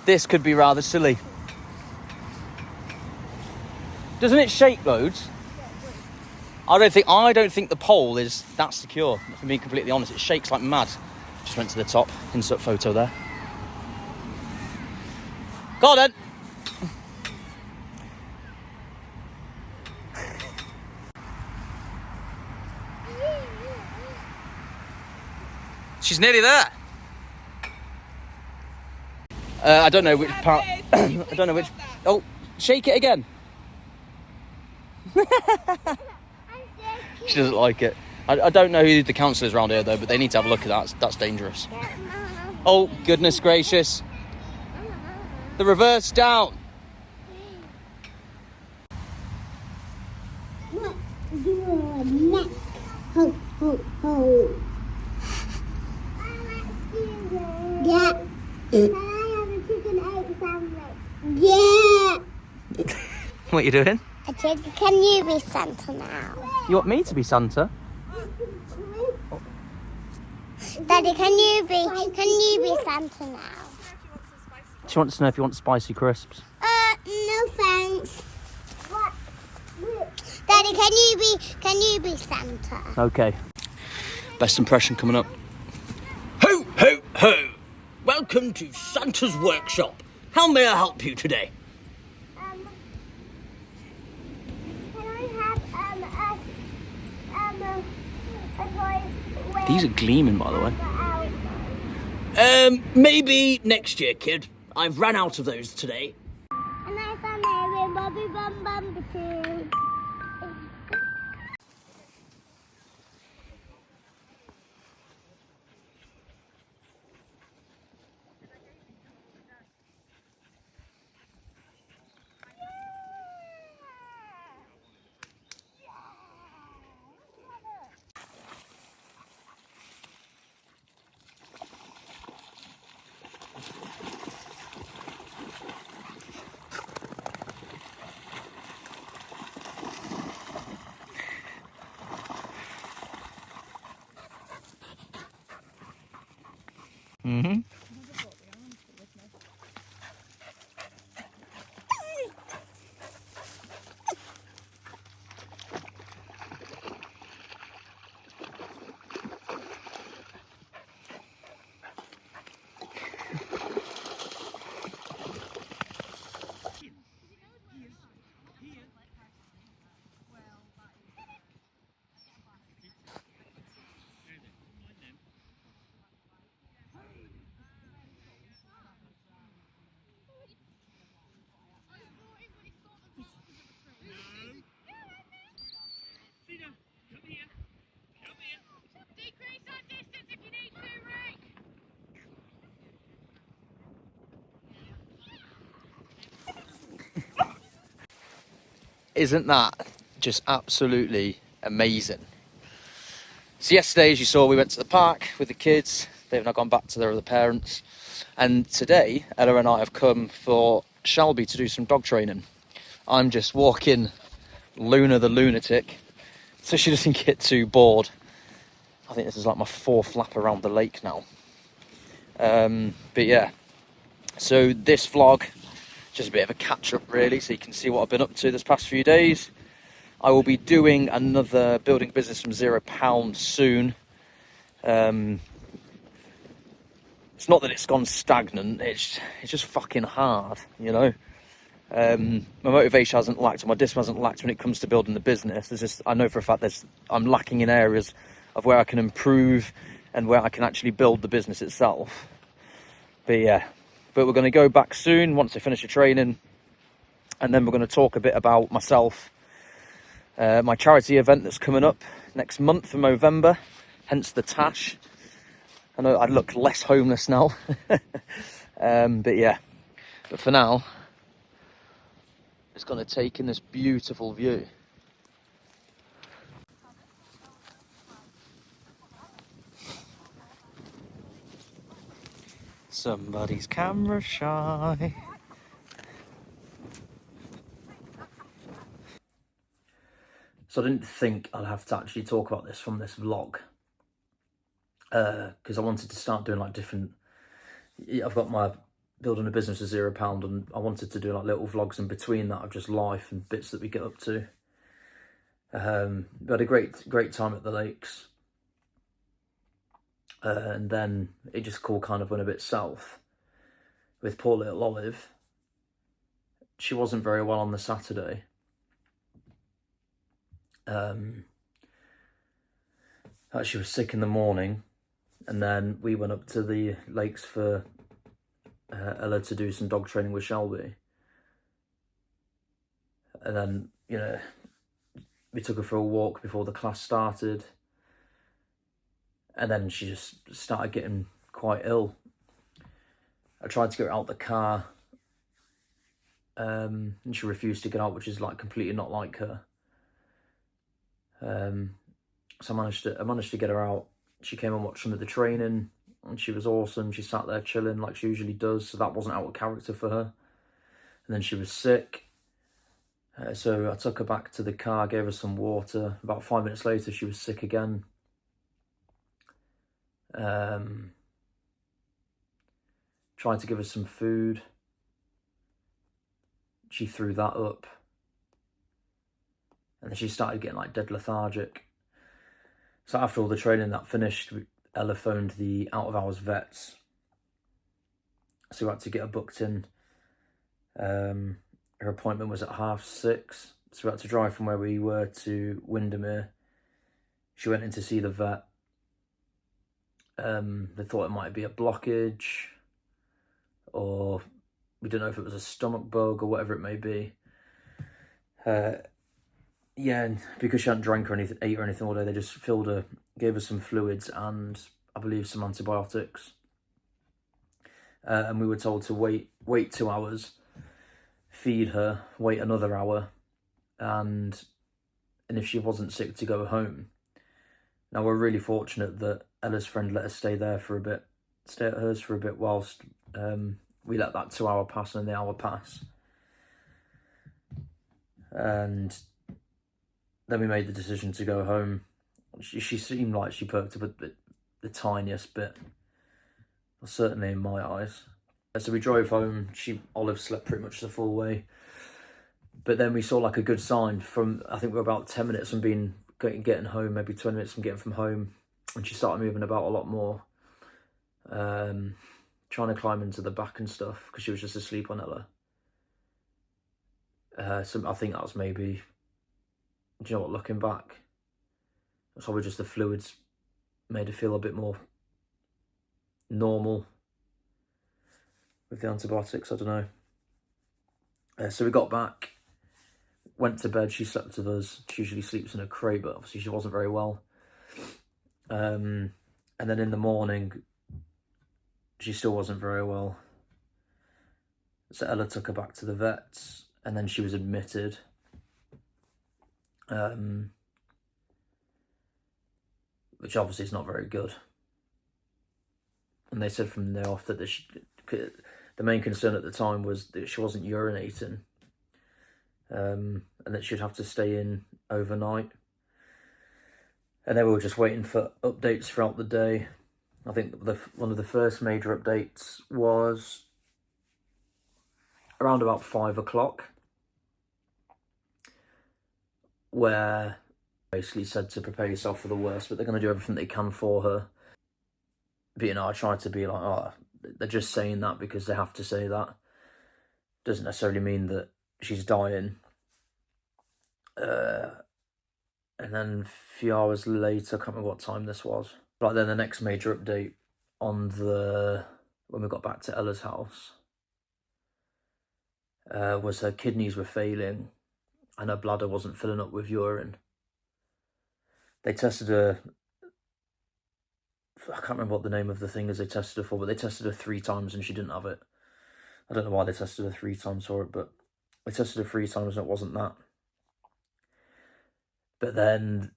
This could be rather silly. Doesn't it shake loads? I don't think the pole is that secure, if I'm being completely honest. It shakes like mad. Just went to the top. Insert photo there. Go on then. She's nearly there. I don't know which part. I don't know which. Oh, shake it again. She doesn't like it. I don't know who the council is around here though, but they need to have a look at that. That's dangerous. Oh, goodness gracious. The reverse down. Ho, ho, ho. Yeah. Can I have a chicken egg sandwich? Yeah. What are you doing? I said, can you be Santa now? You want me to be Santa? Daddy, can you be Santa now? She wants to know if you want spicy crisps. No thanks. What? Daddy, can you be Santa? Okay. Best impression coming up. Ho, ho, ho! Welcome to Santa's workshop. How may I help you today? Can I have a toy with These are gleaming, by the way. out? Maybe next year, kid. I've ran out of those today. And I found it with Bobby Bum Bum too. Mm-hmm. Isn't that just absolutely amazing? So yesterday, as you saw, we went to the park with the kids. They've now gone back to their other parents. And today, Ella and I have come for Shelby to do some dog training. I'm just walking Luna the lunatic, so she doesn't get too bored. I think this is like my 4th lap around the lake now. But yeah, so this vlog, just a bit of a catch-up really, so you can see what I've been up to this past few days. I will be doing another building business from £0 soon. It's not that it's gone stagnant, it's just fucking hard, you know. My motivation hasn't lacked, or my discipline hasn't lacked when it comes to building the business. There's just, I know for a fact I'm lacking in areas of where I can improve and where I can actually build the business itself. But yeah, we're going to go back soon once I finish the training, and then we're going to talk a bit about myself, my charity event that's coming up next month in November, hence the tash. I know I look less homeless now. But yeah, but for now, it's going to take in this beautiful view. Somebody's camera shy. So I didn't think I'd have to actually talk about this from this vlog. Because I wanted to start doing like different... I've got my building a business with £0, and I wanted to do like little vlogs in between that of just life and bits that we get up to. We had a great time at the lakes, and then it just all kind of went a bit south with poor little Olive. She wasn't very well on the Saturday. She was sick in the morning, and then we went up to the lakes for Ella to do some dog training with Shelby. And then, you know, we took her for a walk before the class started. And then she just started getting quite ill. I tried to get her out the car, and she refused to get out, which is like completely not like her. So I managed to get her out. She came and watched some of the training, and she was awesome. She sat there chilling like she usually does, so that wasn't out of character for her. And then she was sick, so I took her back to the car, gave her some water. About 5 minutes later, she was sick again. Tried to give her some food. She threw that up. And then she started getting like dead lethargic. So after all the training that finished, Ella phoned the out-of-hours vets. So we had to get her booked in. Her appointment was at 6:30. So we had to drive from where we were to Windermere. She went in to see the vet. They thought it might be a blockage, or we don't know if it was a stomach bug or whatever it may be. Yeah, and because she hadn't drank or anything, ate or anything all day, they just filled her, gave her some fluids and I believe some antibiotics. And we were told to wait 2 hours, feed her, wait another hour, and if she wasn't sick, to go home. Now, we're really fortunate that Ella's friend let us stay at hers for a bit whilst we let that 2 hour pass and the hour pass. And then we made the decision to go home. She seemed like she perked up the tiniest bit, well, certainly in my eyes. So we drove home. Olive slept pretty much the full way. But then we saw like a good sign from, I think we were about 10 minutes from getting home, maybe 20 minutes from getting from home. And she started moving about a lot more. Trying to climb into the back and stuff, because she was just asleep on Ella. So I think that was maybe, do you know what, looking back, it's probably just the fluids made her feel a bit more normal with the antibiotics, I don't know. So we got back, went to bed, she slept with us. She usually sleeps in a crate, but obviously she wasn't very well. And then in the morning, she still wasn't very well. So Ella took her back to the vets, and then she was admitted. Which obviously is not very good. And they said from there off that the main concern at the time was that she wasn't urinating, and that she'd have to stay in overnight. And they were just waiting for updates throughout the day. I think one of the first major updates was around about 5 o'clock, where basically said to prepare yourself for the worst, but they're going to do everything they can for her. But, you know, I tried to be like, oh, they're just saying that because they have to say that. Doesn't necessarily mean that she's dying. And then a few hours later, I can't remember what time this was, but then the next major update when we got back to Ella's house, was her kidneys were failing and her bladder wasn't filling up with urine. They tested her, I can't remember what the name of the thing is they tested her for, but they tested her 3 times and she didn't have it. I don't know why they tested her 3 times for it, but they tested her 3 times and it wasn't that. But then,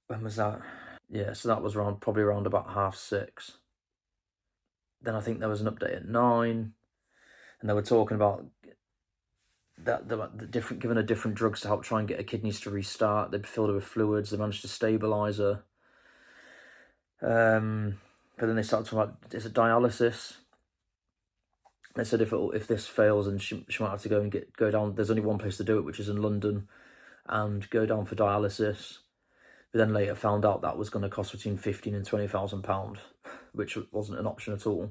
when was that? Yeah, so that was probably around about 6:30. Then I think there was an update at 9, and they were talking about that giving her different drugs to help try and get her kidneys to restart. They filled her with fluids. They managed to stabilise her. But then they started talking about, is it dialysis? They said if this fails, and she might have to go down. There's only one place to do it, which is in London, and go down for dialysis. But then later found out that was going to cost between £15,000 and £20,000, which wasn't an option at all.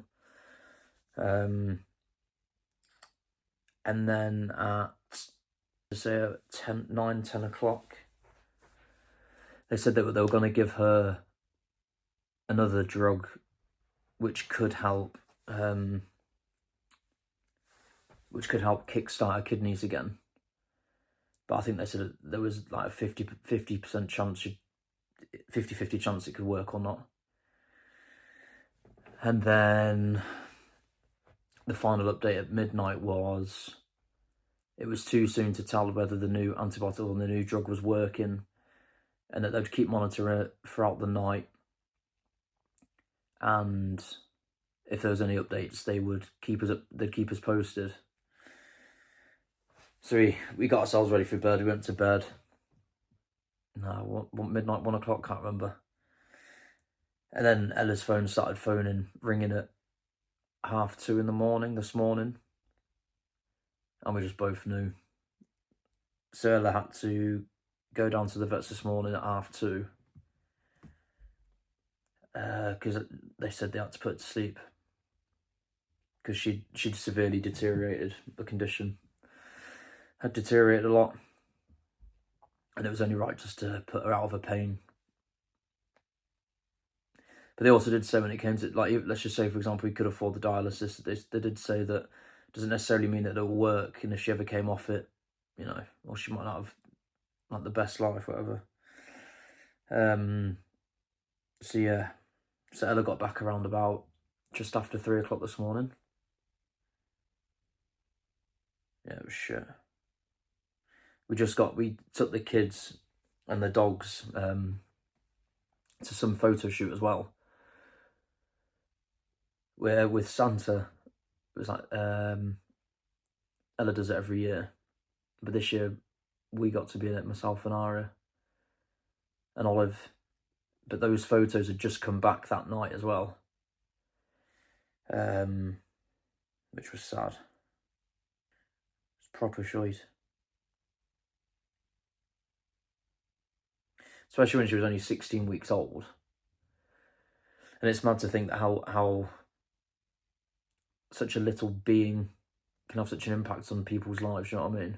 And then at, say, 10 o'clock, they said that they were going to give her another drug which could help kickstart her kidneys again. But I think they said there was like a 50% chance, 50-50 chance it could work or not. And then the final update at midnight was it was too soon to tell whether the new antibiotic or the new drug was working, and that they'd keep monitoring it throughout the night. And if there was any updates, they'd keep us posted. So we got ourselves ready for bed. We went to bed. No, midnight, 1 o'clock, can't remember. And then Ella's phone started ringing at 2:30 in the morning this morning. And we just both knew. So Ella had to go down to the vets this morning at 2:30. Because they said they had to put her to sleep. Because she'd severely deteriorated, the condition had deteriorated a lot. And it was only right just to put her out of her pain. But they also did say when it came to, like, let's just say, for example, we could afford the dialysis, they did say that doesn't necessarily mean that it'll work. And if she ever came off it, you know, or she might not have, like, the best life, whatever. So, yeah. So Ella got back around about just after 3 o'clock this morning. Yeah, it was shit. We took the kids and the dogs to some photo shoot as well. Where with Santa, it was like, Ella does it every year. But this year, we got to be in it, myself and Ara and Olive. But those photos had just come back that night as well. Which was sad. It's proper shite. Especially when she was only 16 weeks old. And it's mad to think that how such a little being can have such an impact on people's lives, you know what I mean?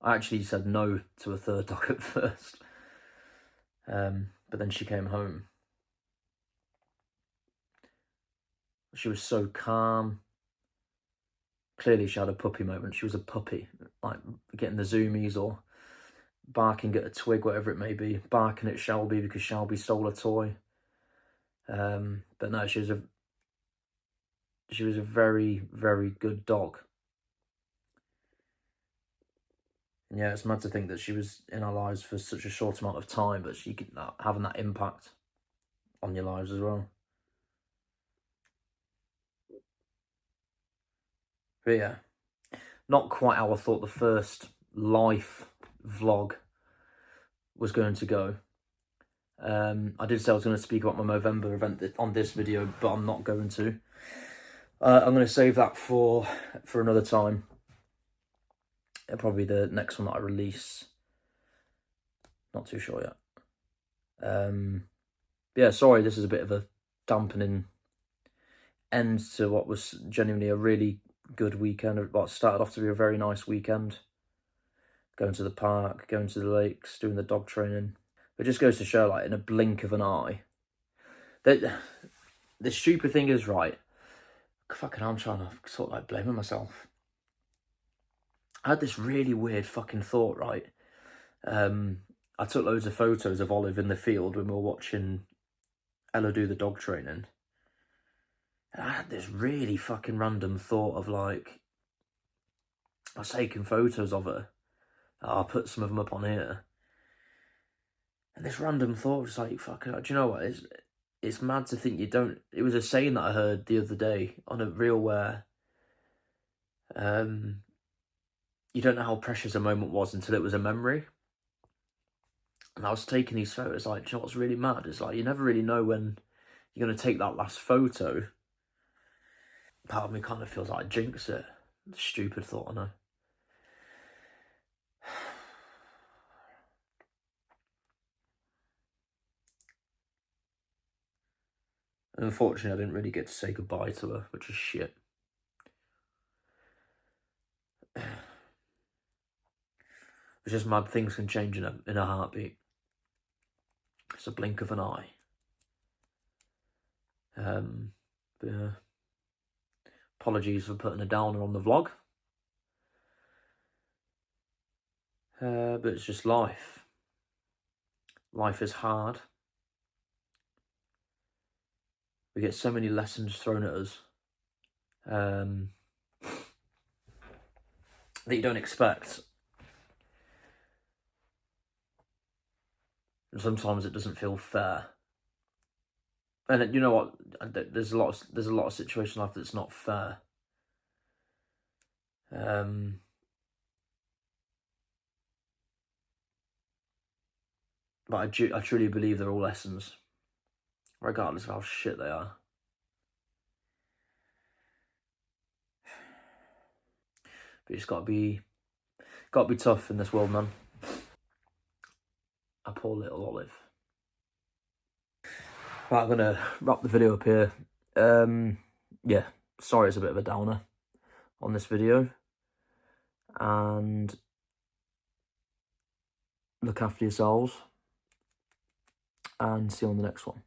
I actually said no to a third dog at first. But then she came home. She was so calm. Clearly she had a puppy moment. She was a puppy, like getting the zoomies or barking at a twig, whatever it may be, barking at Shelby because Shelby stole a toy. But no, she was a very, very good dog. And yeah, it's mad to think that she was in our lives for such a short amount of time, but she could having that impact on your lives as well. But yeah, not quite how I thought the first life vlog was going to go. I did say I was going to speak about my Movember event on this video, but I'm not going to. I'm going to save that for another time. Probably the next one that I release. Not too sure yet. Yeah, sorry, this is a bit of a dampening end to what was genuinely a really good weekend. What started off to be a very nice weekend. Going to the park, going to the lakes, doing the dog training. It just goes to show, like, in a blink of an eye, that the stupid thing is, right, fucking I'm trying to sort of like blaming myself. I had this really weird fucking thought, right? I took loads of photos of Olive in the field when we were watching Ella do the dog training. And I had this really fucking random thought of, like, I was taking photos of her. I'll put some of them up on here. And this random thought was like, fucking, do you know what? It's mad to think you don't... It was a saying that I heard the other day on a reel where... you don't know how precious a moment was until it was a memory. And I was taking these photos, like, do you know what's really mad? It's like, you never really know when you're going to take that last photo. part of me kind of feels like I jinxed it. Stupid thought, I know. And unfortunately, I didn't really get to say goodbye to her, which is shit. It's just mad, things can change in a heartbeat. It's a blink of an eye. But yeah. Apologies for putting a downer on the vlog. But it's just life. Life is hard. We get so many lessons thrown at us that you don't expect. And sometimes it doesn't feel fair. And you know what? There's a lot of situations in life that's not fair. But I truly believe they're all lessons, regardless of how shit they are. But it's got to be tough in this world, man. A poor little olive. Right, I'm gonna wrap the video up here. Yeah, sorry it's a bit of a downer on this video. And look after yourselves. And see you on the next one.